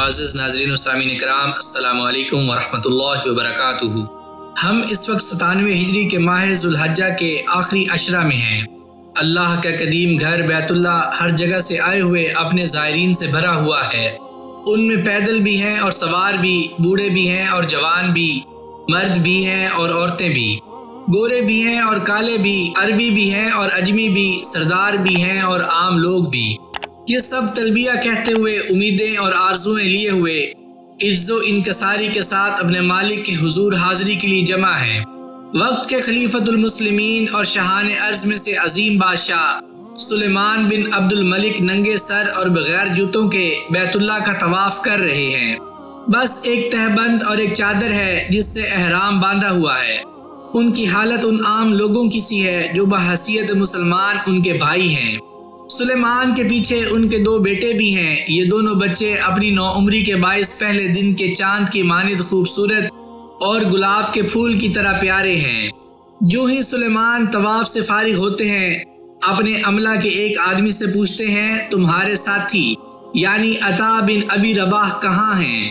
معزز ناظرین و سامعین اکرام، السلام علیکم ورحمۃ اللہ وبرکاتہ۔ ہم اس وقت 97 ہجری کے ماہ ذوالحجہ کے آخری عشرہ میں ہیں۔ اللہ کا قدیم گھر بیت اللہ ہر جگہ سے آئے ہوئے اپنے زائرین سے بھرا ہوا ہے۔ ان میں پیدل بھی ہیں اور سوار بھی، بوڑھے بھی ہیں اور جوان بھی، مرد بھی ہیں اور عورتیں بھی، گورے بھی ہیں اور کالے بھی، عربی بھی ہیں اور اجمی بھی، سردار بھی ہیں اور عام لوگ بھی۔ یہ سب تلبیہ کہتے ہوئے، امیدیں اور آرزوئیں لیے ہوئے، عجز و انکساری کے ساتھ اپنے مالک کے حضور حاضری کے لیے جمع ہیں۔ وقت کے خلیفۃ المسلمین اور شاہان ارض میں سے عظیم بادشاہ سلیمان بن عبد الملک ننگے سر اور بغیر جوتوں کے بیت اللہ کا طواف کر رہے ہیں۔ بس ایک تہبند اور ایک چادر ہے جس سے احرام باندھا ہوا ہے۔ ان کی حالت ان عام لوگوں کی سی ہے جو بحیثیت مسلمان ان کے بھائی ہیں۔ سلیمان کے پیچھے ان کے 2 بیٹے بھی ہیں۔ یہ دونوں بچے اپنی نوعمری کے باعث پہلے دن کے چاند کی مانند خوبصورت اور گلاب کے پھول کی طرح پیارے ہیں۔ جو ہی سلیمان طواف سے فارغ ہوتے ہیں، اپنے عملہ کے ایک آدمی سے پوچھتے ہیں، تمہارے ساتھی یعنی عطا بن ابی رباح کہاں ہیں؟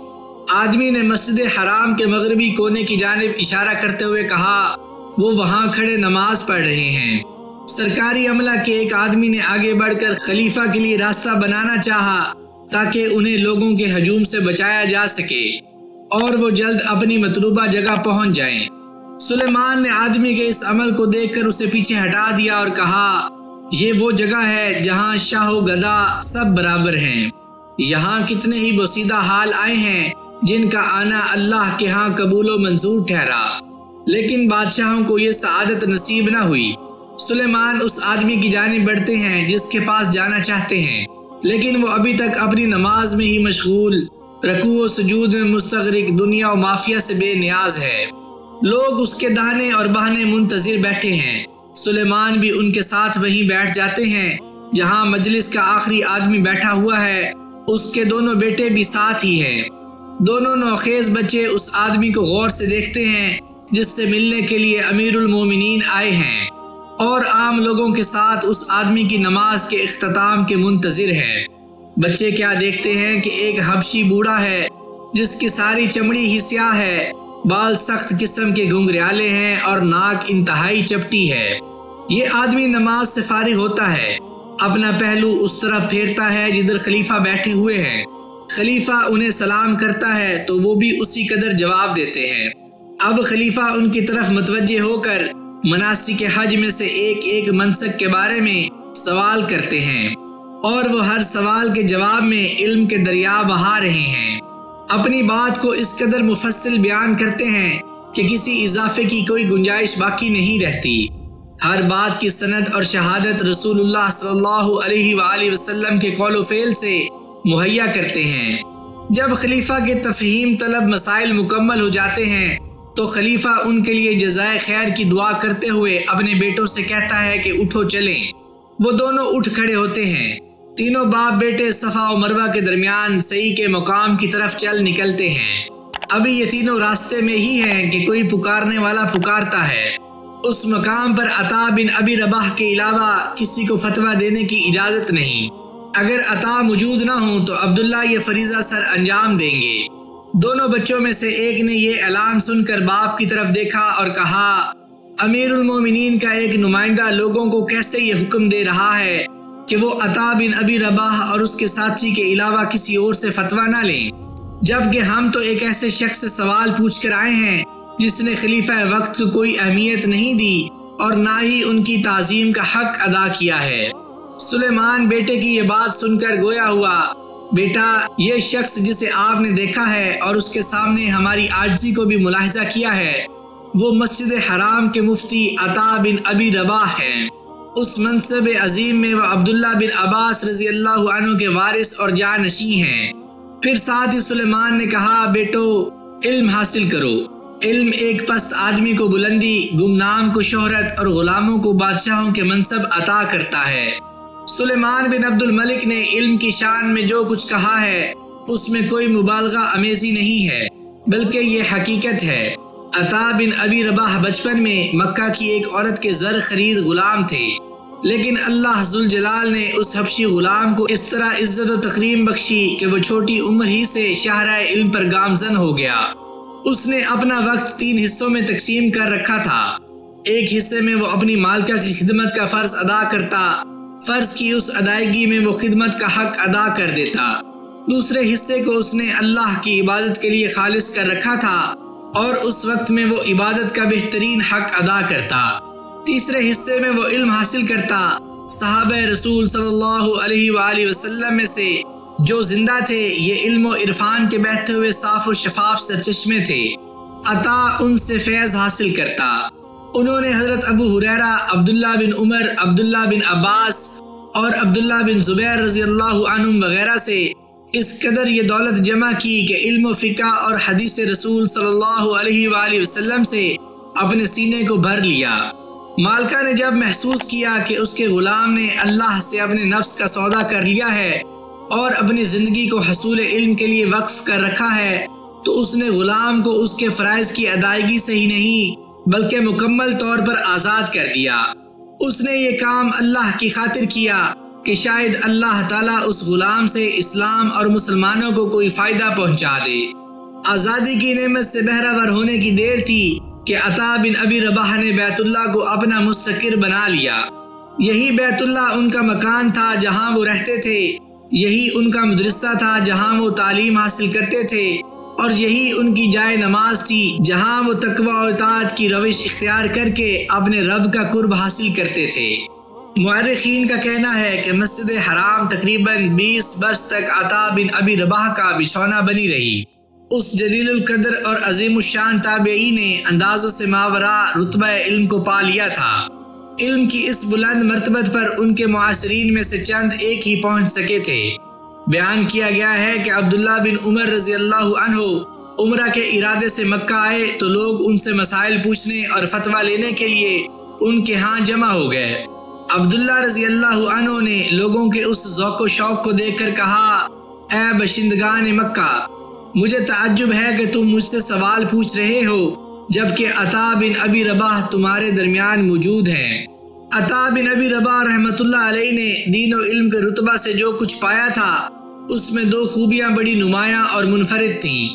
آدمی نے مسجد حرام کے مغربی کونے کی جانب اشارہ کرتے ہوئے کہا، وہ وہاں کھڑے نماز پڑھ رہے ہیں۔ سرکاری عملہ کے ایک آدمی نے آگے بڑھ کر خلیفہ کے لیے راستہ بنانا چاہا تاکہ انہیں لوگوں کے ہجوم سے بچایا جا سکے اور وہ جلد اپنی مطلوبہ جگہ پہنچ جائیں۔ سلیمان نے آدمی کے اس عمل کو دیکھ کر اسے پیچھے ہٹا دیا اور کہا، یہ وہ جگہ ہے جہاں شاہ و گدا سب برابر ہیں۔ یہاں کتنے ہی بوسیدہ حال آئے ہیں جن کا آنا اللہ کے ہاں قبول و منظور ٹھہرا، لیکن بادشاہوں کو یہ سعادت نصیب نہ ہوئی۔ سلیمان اس آدمی کی جانب بڑھتے ہیں جس کے پاس جانا چاہتے ہیں، لیکن وہ ابھی تک اپنی نماز میں ہی مشغول، رکوع و سجود میں مستغرق، دنیا و مافیا سے بے نیاز ہے۔ لوگ اس کے دانے اور بہانے منتظر بیٹھے ہیں۔ سلیمان بھی ان کے ساتھ وہیں بیٹھ جاتے ہیں جہاں مجلس کا آخری آدمی بیٹھا ہوا ہے۔ اس کے دونوں بیٹے بھی ساتھ ہی ہیں۔ دونوں نوخیز بچے اس آدمی کو غور سے دیکھتے ہیں جس سے ملنے کے لیے امیر المومنین آئے ہیں، اور عام لوگوں کے ساتھ اس آدمی کی نماز کے اختتام کے منتظر ہے۔ بچے کیا دیکھتے ہیں کہ ایک حبشی بوڑھا ہے جس کی ساری چمڑی ہی سیاہ ہے، بال سخت قسم کے گھنگریالے ہیں اور ناک انتہائی چپٹی ہے۔ یہ آدمی نماز سے فارغ ہوتا ہے، اپنا پہلو اس طرف پھیرتا ہے جدھر خلیفہ بیٹھے ہوئے ہیں۔ خلیفہ انہیں سلام کرتا ہے تو وہ بھی اسی قدر جواب دیتے ہیں۔ اب خلیفہ ان کی طرف متوجہ ہو کر مناسک حج میں سے ایک ایک منسک کے بارے میں سوال کرتے ہیں، اور وہ ہر سوال کے جواب میں علم کے دریا بہا رہے ہیں۔ اپنی بات کو اس قدر مفصل بیان کرتے ہیں کہ کسی اضافے کی کوئی گنجائش باقی نہیں رہتی۔ ہر بات کی سند اور شہادت رسول اللہ صلی اللہ علیہ وآلہ وسلم کے قول و فعل سے مہیا کرتے ہیں۔ جب خلیفہ کے تفہیم طلب مسائل مکمل ہو جاتے ہیں تو خلیفہ ان کے لیے جزائے خیر کی دعا کرتے ہوئے اپنے بیٹوں سے کہتا ہے کہ اٹھو چلیں۔ وہ دونوں اٹھ کھڑے ہوتے ہیں۔ تینوں باپ بیٹے صفا و مروہ کے درمیان سعی کے مقام کی طرف چل نکلتے ہیں۔ ابھی یہ تینوں راستے میں ہی ہیں کہ کوئی پکارنے والا پکارتا ہے۔ اس مقام پر عطا بن ابی رباح کے علاوہ کسی کو فتویٰ دینے کی اجازت نہیں۔ اگر عطا موجود نہ ہوں تو عبداللہ یہ فریضہ سر انجام دیں گے۔ دونوں بچوں میں سے ایک نے یہ اعلان سن کر باپ کی طرف دیکھا اور کہا، امیر المومنین کا ایک نمائندہ لوگوں کو کیسے یہ حکم دے رہا ہے کہ وہ عطا بن ابی رباح اور اس کے ساتھی کے علاوہ کسی اور سے فتویٰ نہ لیں، جبکہ ہم تو ایک ایسے شخص سے سوال پوچھ کر آئے ہیں جس نے خلیفہ وقت کو کوئی اہمیت نہیں دی اور نہ ہی ان کی تعظیم کا حق ادا کیا ہے۔ سلیمان بیٹے کی یہ بات سن کر گویا ہوا، بیٹا، یہ شخص جسے آپ نے دیکھا ہے اور اس کے سامنے ہماری عاجزی کو بھی ملاحظہ کیا ہے، وہ مسجد حرام کے مفتی عطا بن ابی رباح ہیں۔ اس منصب عظیم میں وہ عبداللہ بن عباس رضی اللہ عنہ کے وارث اور جانشین ہیں۔ پھر ساتھ ہی سلیمان نے کہا، بیٹو، علم حاصل کرو۔ علم ایک پس آدمی کو بلندی، گمنام کو شہرت اور غلاموں کو بادشاہوں کے منصب عطا کرتا ہے۔ سلیمان بن عبد الملک نے علم کی شان میں جو کچھ کہا ہے اس میں کوئی مبالغہ امیزی نہیں ہے، بلکہ یہ حقیقت ہے۔ عطا بن ابی رباح بچپن میں مکہ کی ایک عورت کے زر خرید غلام تھے۔ لیکن اللہ ذوالجلال نے اس حبشی غلام کو اس طرح عزت و تکریم بخشی کہ وہ چھوٹی عمر ہی سے شاہراہ علم پر گامزن ہو گیا۔ اس نے اپنا وقت 3 حصوں میں تقسیم کر رکھا تھا۔ ایک حصے میں وہ اپنی مالکہ کی خدمت کا فرض ادا کرتا، فرض کی اس ادائیگی میں وہ خدمت کا حق ادا کر دیتا۔ دوسرے حصے کو اس نے اللہ کی عبادت کے لیے خالص کر رکھا تھا اور اس وقت میں وہ عبادت کا بہترین حق ادا کرتا۔ تیسرے حصے میں وہ علم حاصل کرتا۔ صحابہ رسول صلی اللہ علیہ وآلہ وسلم میں سے جو زندہ تھے یہ علم و عرفان کے بہتے ہوئے صاف و شفاف سرچشمے تھے۔ عطا ان سے فیض حاصل کرتا۔ انہوں نے حضرت ابو ہریرہ، عبداللہ بن عمر، عبداللہ بن عباس اور عبداللہ بن زبیر رضی اللہ عنہم وغیرہ سے اس قدر یہ دولت جمع کی کہ علم و فقہ اور حدیث رسول صلی اللہ علیہ وآلہ وسلم سے اپنے سینے کو بھر لیا۔ مالکہ نے جب محسوس کیا کہ اس کے غلام نے اللہ سے اپنے نفس کا سودا کر لیا ہے اور اپنی زندگی کو حصول علم کے لیے وقف کر رکھا ہے تو اس نے غلام کو اس کے فرائض کی ادائیگی سے ہی نہیں بلکہ مکمل طور پر آزاد کر دیا۔ اس نے یہ کام اللہ کی خاطر کیا کہ شاید اللہ تعالیٰ اس غلام سے اسلام اور مسلمانوں کو کوئی فائدہ پہنچا دے۔ آزادی کی نعمت سے بہرہ ور ہونے کی دیر تھی کہ عطا بن ابی رباح نے بیت اللہ کو اپنا مستقر بنا لیا۔ یہی بیت اللہ ان کا مکان تھا جہاں وہ رہتے تھے، یہی ان کا مدرسہ تھا جہاں وہ تعلیم حاصل کرتے تھے، اور یہی ان کی جائے نماز تھی جہاں وہ تقوی و اطاعت کی روش اختیار کر کے اپنے رب کا قرب حاصل کرتے تھے۔ مورخین کا کہنا ہے کہ مسجد حرام تقریباً 20 برس تک عطا بن ابی رباح کا بچھونا بنی رہی۔ اس جلیل القدر اور عظیم الشان تابعی نے اندازوں سے ماورا رتبہ علم کو پا لیا تھا۔ علم کی اس بلند مرتبت پر ان کے معاصرین میں سے چند ایک ہی پہنچ سکے تھے۔ بیان کیا گیا ہے کہ عبداللہ بن عمر رضی اللہ عنہ عمرہ کے ارادے سے مکہ آئے تو لوگ ان سے مسائل پوچھنے اور فتویٰ لینے کے لیے ان کے ہاں جمع ہو گئے۔ عبداللہ رضی اللہ عنہ نے لوگوں کے اس ذوق و شوق کو دیکھ کر کہا، اے باشندگان مکہ، مجھے تعجب ہے کہ تم مجھ سے سوال پوچھ رہے ہو جبکہ عطا بن ابی رباح تمہارے درمیان موجود ہیں۔ عطا بن ابی رباح رحمۃ اللہ علیہ نے دین و علم کے رتبہ سے جو کچھ پایا تھا اس میں 2 خوبیاں بڑی نمایاں اور منفرد تھیں۔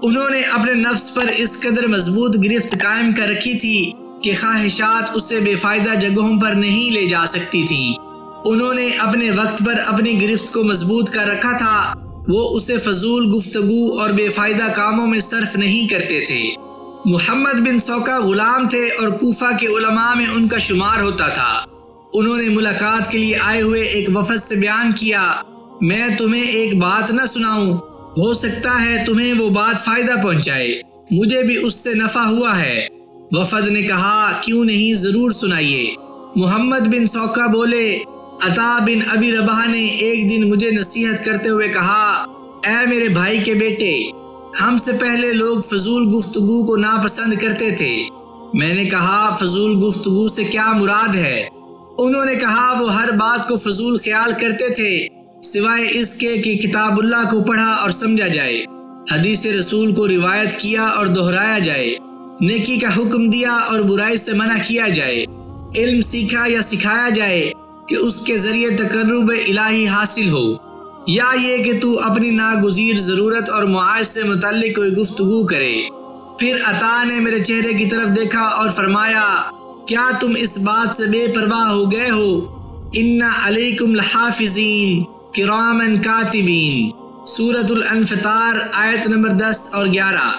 انہوں نے اپنے نفس پر اس قدر مضبوط گرفت قائم کر رکھی تھی کہ خواہشات اسے بے فائدہ جگہوں پر نہیں لے جا سکتی تھیں۔ انہوں نے اپنے وقت پر اپنی گرفت کو مضبوط کر رکھا تھا، وہ اسے فضول گفتگو اور بے فائدہ کاموں میں صرف نہیں کرتے تھے۔ محمد بن سوکا غلام تھے اور کوفہ کے علماء میں ان کا شمار ہوتا تھا۔ انہوں نے ملاقات کے لیے آئے ہوئے ایک وفد سے بیان کیا، میں تمہیں ایک بات نہ سناؤں، ہو سکتا ہے تمہیں وہ بات فائدہ پہنچائے، مجھے بھی اس سے نفع ہوا ہے۔ وفد نے کہا، کیوں نہیں، ضرور سنائیے۔ محمد بن سوکا بولے، عطا بن ابی رباح نے ایک دن مجھے نصیحت کرتے ہوئے کہا، اے میرے بھائی کے بیٹے، ہم سے پہلے لوگ فضول گفتگو کو ناپسند کرتے تھے۔ میں نے کہا، فضول گفتگو سے کیا مراد ہے؟ انہوں نے کہا، وہ ہر بات کو فضول خیال کرتے تھے سوائے اس کے کہ کتاب اللہ کو پڑھا اور سمجھا جائے، حدیث رسول کو روایت کیا اور دہرایا جائے، نیکی کا حکم دیا اور برائی سے منع کیا جائے، علم سیکھا یا سکھایا جائے کہ اس کے ذریعے تقرب الہی حاصل ہو، یا یہ کہ تو اپنی ناگزیر ضرورت اور معاش سے متعلق کوئی گفتگو کرے۔ پھر عطا نے میرے چہرے کی طرف دیکھا اور فرمایا، کیا تم اس بات سے بے پرواہ ہو گئے ہو؟ ان علیکم لحافظین کرامن کاتبین، سورۃ الانفطار آیت نمبر 10 اور 11۔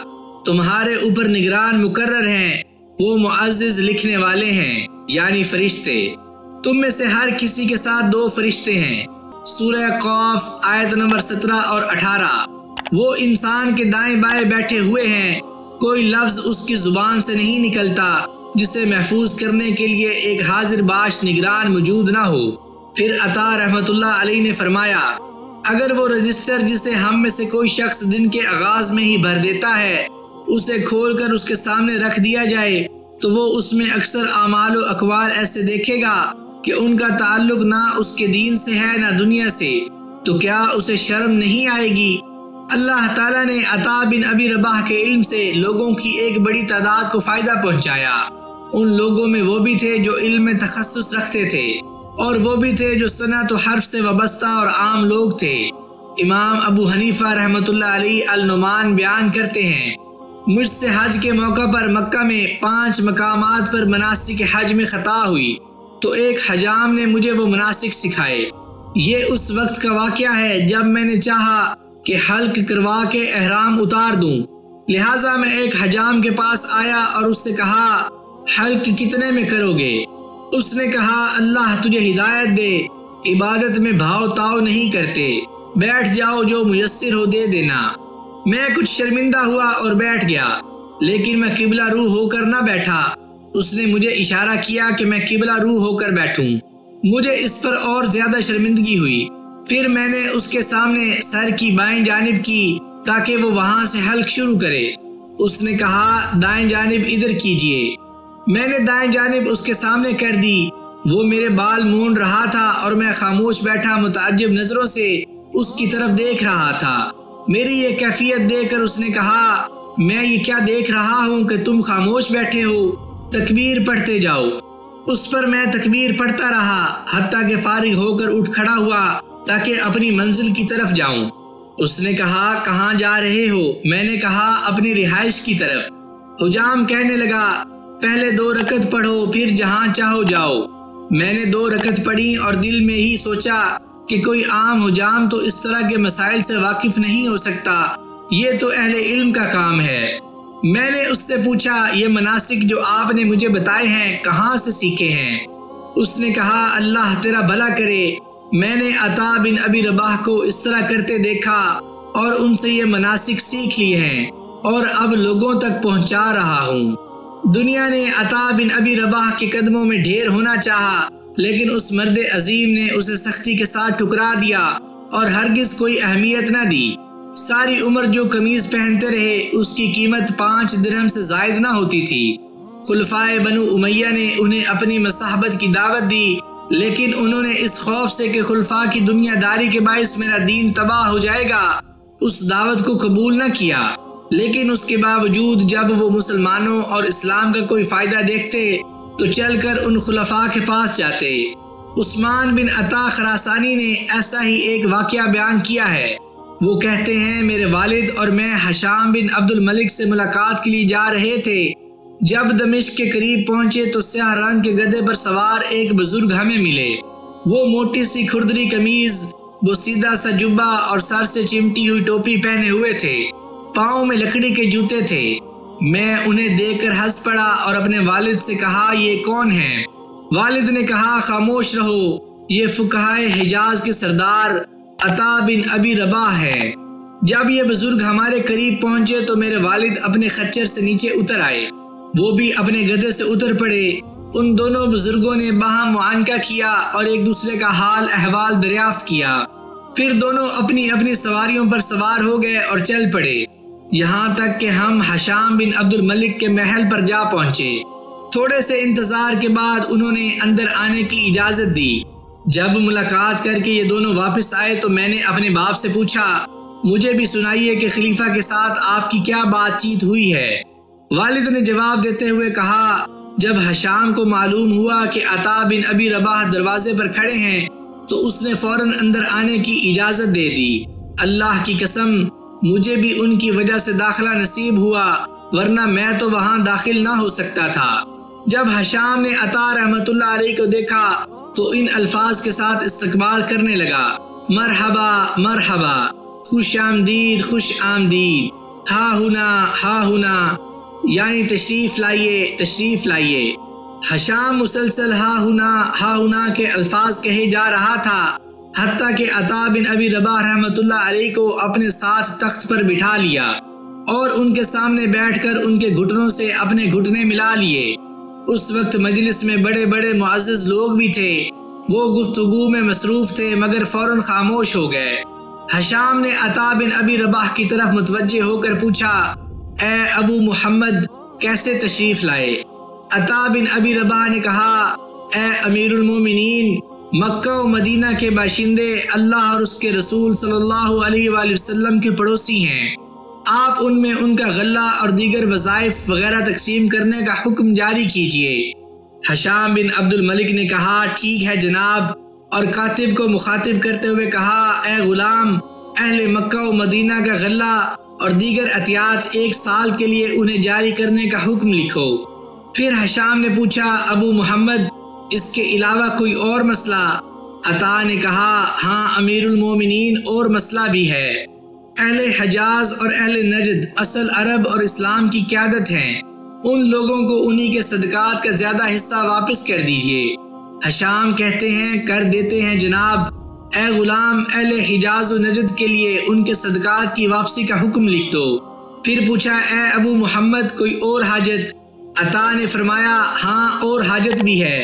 تمہارے اوپر نگران مقرر ہیں، وہ معزز لکھنے والے ہیں، یعنی فرشتے۔ تم میں سے ہر کسی کے ساتھ 2 فرشتے ہیں، سورہ قاف آیت نمبر 17 اور 18۔ وہ انسان کے دائیں بائیں بیٹھے ہوئے ہیں، کوئی لفظ اس کی زبان سے نہیں نکلتا جسے محفوظ کرنے کے لیے ایک حاضر باش نگران موجود نہ ہو۔ پھر عطا رحمۃ اللہ علیہ نے فرمایا، اگر وہ رجسٹر جسے ہم میں سے کوئی شخص دن کے آغاز میں ہی بھر دیتا ہے اسے کھول کر اس کے سامنے رکھ دیا جائے تو وہ اس میں اکثر اعمال و اقوال ایسے دیکھے گا کہ ان کا تعلق نہ اس کے دین سے ہے نہ دنیا سے، تو کیا اسے شرم نہیں آئے گی؟ اللہ تعالیٰ نے عطا بن ابی رباح کے علم سے لوگوں کی ایک بڑی تعداد کو فائدہ پہنچایا۔ ان لوگوں میں وہ بھی تھے جو علم میں تخصص رکھتے تھے، اور وہ بھی تھے جو صنعت و حرف سے وابستہ اور عام لوگ تھے۔ امام ابو حنیفہ رحمۃ اللہ علیہ النعمان بیان کرتے ہیں، مجھ سے حج کے موقع پر مکہ میں 5 مقامات پر مناسک حج میں خطا ہوئی تو ایک حجام نے مجھے وہ مناسک سکھائے۔ یہ اس وقت کا واقعہ ہے جب میں نے چاہا کہ حلق کروا کے احرام اتار دوں، لہٰذا میں ایک حجام کے پاس آیا اور اس سے کہا، حلق کتنے میں کرو گے؟ اس نے کہا، اللہ تجھے ہدایت دے، عبادت میں بھاؤ تاؤ نہیں کرتے، بیٹھ جاؤ، جو میسر ہو دے دینا۔ میں کچھ شرمندہ ہوا اور بیٹھ گیا، لیکن میں قبلہ رو ہو کر نہ بیٹھا۔ اس نے مجھے اشارہ کیا کہ میں قبلہ رو ہو کر بیٹھوں۔ مجھے اس پر اور زیادہ شرمندگی ہوئی۔ پھر میں نے اس کے سامنے سر کی بائیں جانب کی تاکہ وہ وہاں سے حلق شروع کرے۔ اس نے کہا، دائیں جانب ادھر کیجئے۔ میں نے دائیں جانب اس کے سامنے کر دی۔ وہ میرے بال مونڈ رہا تھا اور میں خاموش بیٹھا متعجب نظروں سے اس کی طرف دیکھ رہا تھا۔ میری یہ کیفیت دیکھ کر اس نے کہا، میں یہ کیا دیکھ رہا ہوں کہ تم خاموش بیٹھے ہو، تکبیر پڑھتے جاؤ۔ اس پر میں تکبیر پڑھتا رہا حتیٰ کہ فارغ ہو کر اٹھ کھڑا ہوا تاکہ اپنی منزل کی طرف جاؤں۔ اس نے کہا، کہاں جا رہے ہو؟ میں نے کہا، اپنی رہائش کی طرف۔ حجام کہنے لگا، پہلے 2 رکعت پڑھو، پھر جہاں چاہو جاؤ۔ میں نے 2 رکعت پڑھی اور دل میں ہی سوچا کہ کوئی عام حجام تو اس طرح کے مسائل سے واقف نہیں ہو سکتا، یہ تو اہل علم کا کام ہے۔ میں نے اس سے پوچھا، یہ مناسک جو آپ نے مجھے بتائے ہیں کہاں سے سیکھے ہیں؟ اس نے کہا، اللہ تیرا بھلا کرے، میں نے عطا بن ابی رباح کو اس طرح کرتے دیکھا اور ان سے یہ مناسک سیکھ لیے ہیں اور اب لوگوں تک پہنچا رہا ہوں۔ دنیا نے عطا بن ابی رباح کے قدموں میں ڈھیر ہونا چاہا، لیکن اس مرد عظیم نے اسے سختی کے ساتھ ٹھکرا دیا اور ہرگز کوئی اہمیت نہ دی۔ ساری عمر جو قمیض پہنتے رہے اس کی قیمت 5 درہم سے زائد نہ ہوتی تھی۔ خلفائے بنو امیہ نے انہیں اپنی مصاحبت کی دعوت دی، لیکن انہوں نے اس خوف سے کہ خلفاء کی دنیا داری کے باعث میرا دین تباہ ہو جائے گا اس دعوت کو قبول نہ کیا۔ لیکن اس کے باوجود جب وہ مسلمانوں اور اسلام کا کوئی فائدہ دیکھتے تو چل کر ان خلفاء کے پاس جاتے۔ عثمان بن عطا خراسانی نے ایسا ہی ایک واقعہ بیان کیا ہے۔ وہ کہتے ہیں، میرے والد اور میں حشام بن عبد الملک سے ملاقات کے لیے جا رہے تھے۔ جب دمشق کے قریب پہنچے تو سیاہ رنگ کے گدھے پر سوار ایک بزرگ ہمیں ملے۔ وہ موٹی سی کھردری قمیض، وہ سیدھا سا جبہ اور سر سے چمٹی ہوئی ٹوپی پہنے ہوئے تھے، پاؤں میں لکڑی کے جوتے تھے۔ میں انہیں دیکھ کر ہنس پڑا اور اپنے والد سے کہا، یہ کون ہیں؟ والد نے کہا، خاموش رہو، یہ فقہائے حجاز کے سردار عطا بن ابی رباح ہے۔ جب یہ بزرگ ہمارے قریب پہنچے تو میرے والد اپنے خچر سے نیچے اتر آئے، وہ بھی اپنے گدھے سے اتر پڑے۔ ان دونوں بزرگوں نے باہم معانقہ کیا اور ایک دوسرے کا حال احوال دریافت کیا، پھر دونوں اپنی اپنی سواریوں پر سوار ہو گئے اور چل پڑے، یہاں تک کہ ہم حشام بن عبد الملک کے محل پر جا پہنچے۔ تھوڑے سے انتظار کے بعد انہوں نے اندر آنے کی اجازت دی۔ جب ملاقات کر کے یہ دونوں واپس آئے تو میں نے اپنے باپ سے پوچھا، مجھے بھی سنائیے کہ خلیفہ کے ساتھ آپ کی کیا بات چیت ہوئی ہے؟ والد نے جواب دیتے ہوئے کہا، جب حشام کو معلوم ہوا کہ عطا بن ابی رباح دروازے پر کھڑے ہیں تو اس نے فوراً اندر آنے کی اجازت دے دی۔ اللہ کی قسم، مجھے بھی ان کی وجہ سے داخلہ نصیب ہوا، ورنہ میں تو وہاں داخل نہ ہو سکتا تھا۔ جب حشام نے عطا رحمت اللہ علیہ کو دیکھا تو ان الفاظ کے ساتھ استقبال کرنے لگا، مرحبا مرحبا، خوش آمدید خوش آمدید، ہا ہنا، یعنی تشریف لائیے تشریف لائیے۔ حشام مسلسل ہا ہنا کے الفاظ کہے جا رہا تھا حتیٰ کہ عطا بن ابی رباح رحمت اللہ علیہ کو اپنے ساتھ تخت پر بٹھا لیا اور ان کے سامنے بیٹھ کر ان کے گھٹنوں سے اپنے گھٹنے ملا لیے۔ اس وقت مجلس میں بڑے بڑے معزز لوگ بھی تھے، وہ گفتگو میں مصروف تھے مگر فوراً خاموش ہو گئے۔ حشام نے عطا بن ابی رباح کی طرف متوجہ ہو کر پوچھا، اے ابو محمد، کیسے تشریف لائے؟ عطا بن ابی رباح نے کہا، اے امیر المومنین، مکہ و مدینہ کے باشندے اللہ اور اس کے رسول صلی اللہ علیہ وآلہ وسلم کے پڑوسی ہیں، آپ ان میں ان کا غلہ اور دیگر وظائف وغیرہ تقسیم کرنے کا حکم جاری کیجیے۔ حشام بن عبد الملک نے کہا ٹھیک ہے جناب، اور کاتب کو مخاطب کرتے ہوئے کہا اے غلام، اہل مکہ و مدینہ کا غلہ اور دیگر عطیات 1 سال کے لیے انہیں جاری کرنے کا حکم لکھو۔ پھر حشام نے پوچھا ابو محمد اس کے علاوہ کوئی اور مسئلہ؟ عطا نے کہا ہاں امیر المومنین، اور مسئلہ بھی ہے۔ اہل حجاز اور اہل نجد اصل عرب اور اسلام کی قیادت ہیں، ان لوگوں کو انہی کے صدقات کا زیادہ حصہ واپس کر دیجئے۔ حشام کہتے ہیں کر دیتے ہیں جناب۔ اے غلام، اہل حجاز و نجد کے لیے ان کے صدقات کی واپسی کا حکم لکھ دو۔ پھر پوچھا اے ابو محمد کوئی اور حاجت؟ عطا نے فرمایا ہاں اور حاجت بھی ہے۔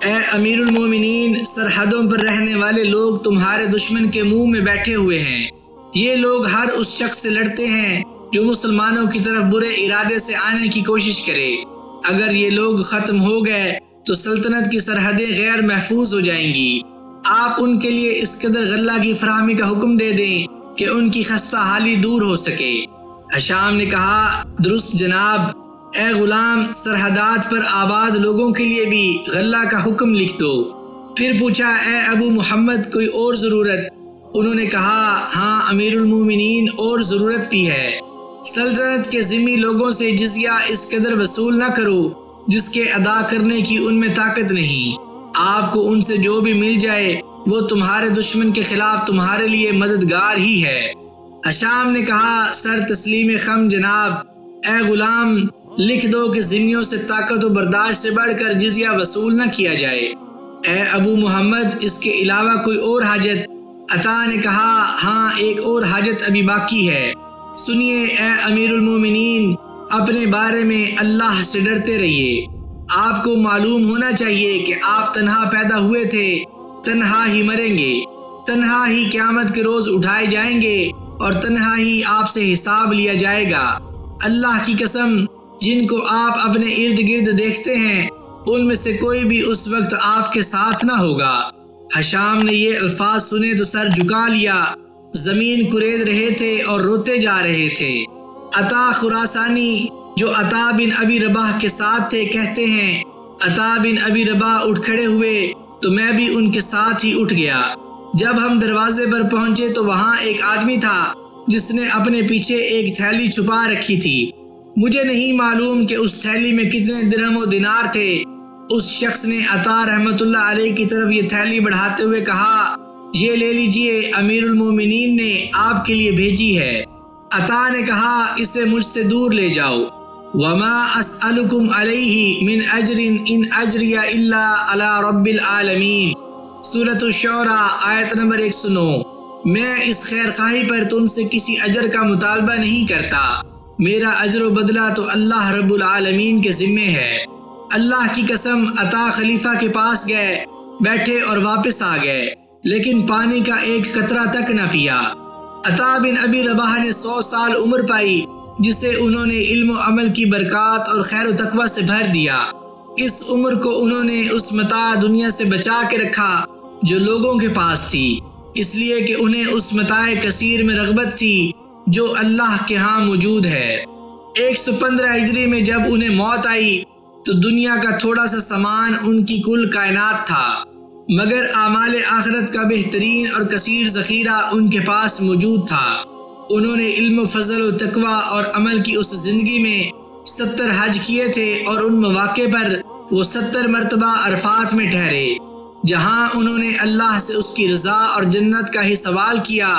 اے امیر المومنین، سرحدوں پر رہنے والے لوگ تمہارے دشمن کے منہ میں بیٹھے ہوئے ہیں۔ یہ لوگ ہر اس شخص سے لڑتے ہیں جو مسلمانوں کی طرف برے ارادے سے آنے کی کوشش کرے۔ اگر یہ لوگ ختم ہو گئے تو سلطنت کی سرحدیں غیر محفوظ ہو جائیں گی۔ آپ ان کے لیے اس قدر غلہ کی فراہمی کا حکم دے دیں کہ ان کی خستہ حالی دور ہو سکے۔ حشام نے کہا درست جناب۔ اے غلام، سرحدات پر آباد لوگوں کے لیے بھی غلہ کا حکم لکھ دو۔ پھر پوچھا اے ابو محمد کوئی اور ضرورت؟ انہوں نے کہا ہاں امیر المومنین، اور ضرورت بھی ہے۔ سلطنت کے ذمہ لوگوں سے جزیہ اس قدر وصول نہ کرو جس کے ادا کرنے کی ان میں طاقت نہیں۔ آپ کو ان سے جو بھی مل جائے وہ تمہارے دشمن کے خلاف تمہارے لیے مددگار ہی ہے۔ حشام نے کہا سر تسلیم خم جناب۔ اے غلام، لکھ دو کہ ذمیوں سے طاقت و برداشت سے بڑھ کر جزیہ وصول نہ کیا جائے۔ اے ابو محمد، اس کے علاوہ کوئی اور حاجت؟ عطا نے کہا ہاں ایک اور حاجت ابھی باقی ہے۔ سنیے اے امیر المومنین، اپنے بارے میں اللہ سے ڈرتے رہیے۔ آپ کو معلوم ہونا چاہیے کہ آپ تنہا پیدا ہوئے تھے، تنہا ہی مریں گے، تنہا ہی قیامت کے روز اٹھائے جائیں گے، اور تنہا ہی آپ سے حساب لیا جائے گا۔ اللہ کی قسم، جن کو آپ اپنے ارد گرد دیکھتے ہیں ان میں سے کوئی بھی اس وقت آپ کے ساتھ نہ ہوگا۔ حشام نے یہ الفاظ سنے تو سر جھکا لیا، زمین کرید رہے تھے اور روتے جا رہے تھے۔ عطا خراسانی جو عطا بن ابی رباح کے ساتھ تھے کہتے ہیں عطا بن ابی رباح اٹھ کھڑے ہوئے تو میں بھی ان کے ساتھ ہی اٹھ گیا۔ جب ہم دروازے پر پہنچے تو وہاں ایک آدمی تھا جس نے اپنے پیچھے ایک تھیلی چھپا رکھی تھی۔ مجھے نہیں معلوم کہ اس تھیلی میں کتنے درہم و دینار تھے۔ اس شخص نے عطا رحمت اللہ علیہ کی طرف یہ تھیلی بڑھاتے ہوئے کہا یہ لے لیجئے، امیر المومنین نے آپ کے لیے بھیجی ہے۔ عطا نے کہا اسے مجھ سے دور لے جاؤ۔ وما اسألکم علیہ من اجر ان اجری الا علی رب العالمین، سورۃ الشعراء آیت نمبر 109۔ میں اس خیر خواہی پر تم سے کسی اجر کا مطالبہ نہیں کرتا، میرا اجر و بدلہ تو اللہ رب العالمین کے ذمے ہے۔ اللہ کی قسم، عطا خلیفہ کے پاس گئے، بیٹھے اور واپس آ گئے، لیکن پانی کا ایک قطرہ تک نہ پیا۔ عطا بن ابی رباح نے 100 سال عمر پائی، جسے انہوں نے علم و عمل کی برکات اور خیر و تقوی سے بھر دیا۔ اس عمر کو انہوں نے اس متاع دنیا سے بچا کے رکھا جو لوگوں کے پاس تھی، اس لیے کہ انہیں اس متاع کثیر میں رغبت تھی جو اللہ کے ہاں موجود ہے۔ 115 ہجری میں جب انہیں موت آئی تو دنیا کا تھوڑا سا سامان ان کی کل کائنات تھا، مگر اعمال آخرت کا بہترین اور کثیر ذخیرہ ان کے پاس موجود تھا۔ انہوں نے علم و فضل و تقوی اور عمل کی اس زندگی میں 70 حج کیے تھے، اور ان مواقع پر وہ 70 مرتبہ عرفات میں ٹھہرے، جہاں انہوں نے اللہ سے اس کی رضا اور جنت کا ہی سوال کیا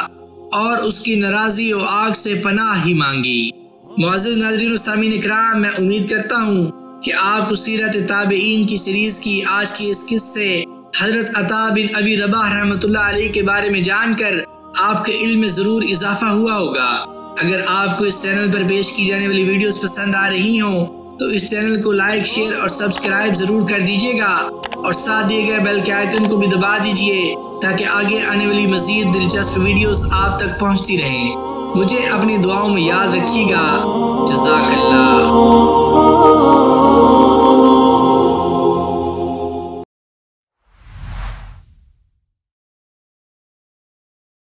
اور اس کی ناراضی و آگ سے پناہ ہی مانگی۔ معزز ناظرین و سامعین اکرام، میں امید کرتا ہوں کہ آپ کو سیرت تابعین کی سیریز کی آج کی اس قسط سے حضرت عطا بن ابی رباح رحمۃ اللہ علیہ کے بارے میں جان کر آپ کے علم میں ضرور اضافہ ہوا ہوگا۔ اگر آپ کو اس چینل پر پیش کی جانے والی ویڈیوز پسند آ رہی ہوں تو اس چینل کو لائک، شیئر اور سبسکرائب ضرور کر دیجیے گا، اور ساتھ دیے گئے بیل کے آئیکن کو بھی دبا دیجیے تاکہ آگے آنے والی مزید دلچسپ ویڈیوز آپ تک پہنچتی رہیں۔ مجھے اپنی دعاؤں میں یاد رکھیے گا۔ جزاک اللہ۔